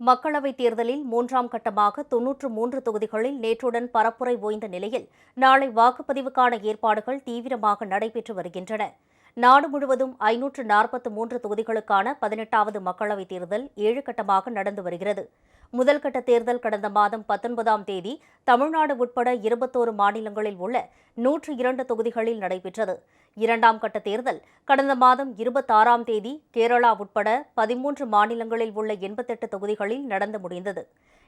மக்களவைத் தேர்தலில் மூன்றாம் கட்டமாக 93 தொகுதிகளில் நேற்றுடன் பரப்புரை ஓய்ந்த நிலையில் நாளை வாக்குப்பதிவுக்கான ஏற்பாடுகள் தீவிரமாக நடைபெற்று வருகின்றன. நாடு முழுவதும் 543 தொகுதிகளுக்கான 18வது மக்களவைத் தேர்தல் 7 கட்டமாக நடந்து வருகிறது. முதல் கட்ட தேர்தல் கடந்த மாதம் 19ஆம் தேதி தமிழ்நாடு உட்பட 21 மாநிலங்களில் உள்ள 102 தொகுதிகளில் நடைபெற்றது. இரண்டாம் கட்ட தேர்தல் கடந்த மாதம் 26ஆம் தேதி கேரளா உட்பட 13 மாநிலங்களில் உள்ள 88 தொகுதிகளில் நடந்து முடிந்தது.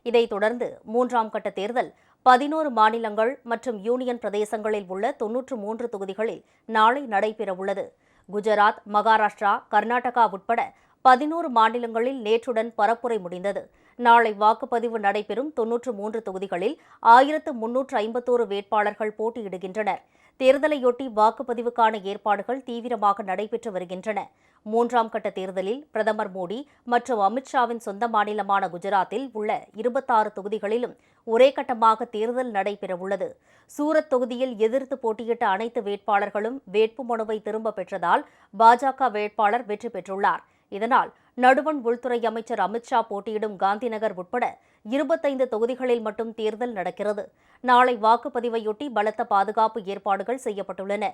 இதைத் தொடர்ந்து மூன்றாம் கட்ட தேர்தல் 11 மாநிலங்கள் மற்றும் யூனியன் பிரதேசங்களில் உள்ள 93 தொகுதிகளில் நாளை நடைபெறவுள்ளது. குஜராத், மகாராஷ்டிரா, கர்நாடகா உட்பட 11 மாநிலங்களில் நேற்றுடன் பரப்புரை முடிந்தது. நாளை வாக்குப்பதிவு நடைபெறும் 93 தொகுதிகளில் 1351 வேட்பாளர்கள் போட்டியிடுகின்றனர். தேர்தலையொட்டி வாக்குப்பதிவுக்கான ஏற்பாடுகள் தீவிரமாக நடைபெற்று வருகின்றன. மூன்றாம் கட்ட தேர்தலில் பிரதமர் மோடி மற்றும் அமித்ஷாவின் சொந்த மாநிலமான குஜராத்தில் உள்ள 26 தொகுதிகளிலும் ஒரே கட்டமாக தேர்தல் நடைபெறவுள்ளது. சூரத் தொகுதியில் எதிர்த்து போட்டியிட்ட அனைத்து வேட்பாளர்களும் வேட்புமனுவை திரும்பப் பெற்றதால் பாஜக வேட்பாளர் வெற்றி பெற்றுள்ளார். இதனால் நடுவண் உள்துறை அமைச்சர் அமித்ஷா போட்டியிடும் காந்திநகர் உட்பட 25 தொகுதிகளில் மட்டும் தேர்தல் நடக்கிறது. நாளை வாக்குப்பதிவையொட்டி பலத்த பாதுகாப்பு ஏற்பாடுகள் செய்யப்பட்டுள்ளன.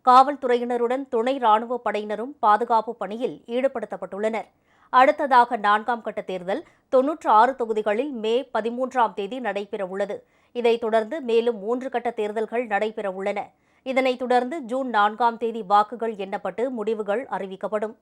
காவல்துறையினருடன் துணை ராணுவப் படையினரும் பாதுகாப்பு பணியில் ஈடுபடுத்தப்பட்டுள்ளனர். அடுத்ததாக 4ஆம் கட்ட தேர்தல் 96 தொகுதிகளில் மே 13ஆம் தேதி நடைபெறவுள்ளது. இதைத் தொடர்ந்து மேலும் 3 கட்ட தேர்தல்கள் நடைபெறவுள்ளன. இதனைத் தொடர்ந்து ஜூன் 4ஆம் தேதி வாக்குகள் எண்ணப்பட்டு முடிவுகள் அறிவிக்கப்படும்.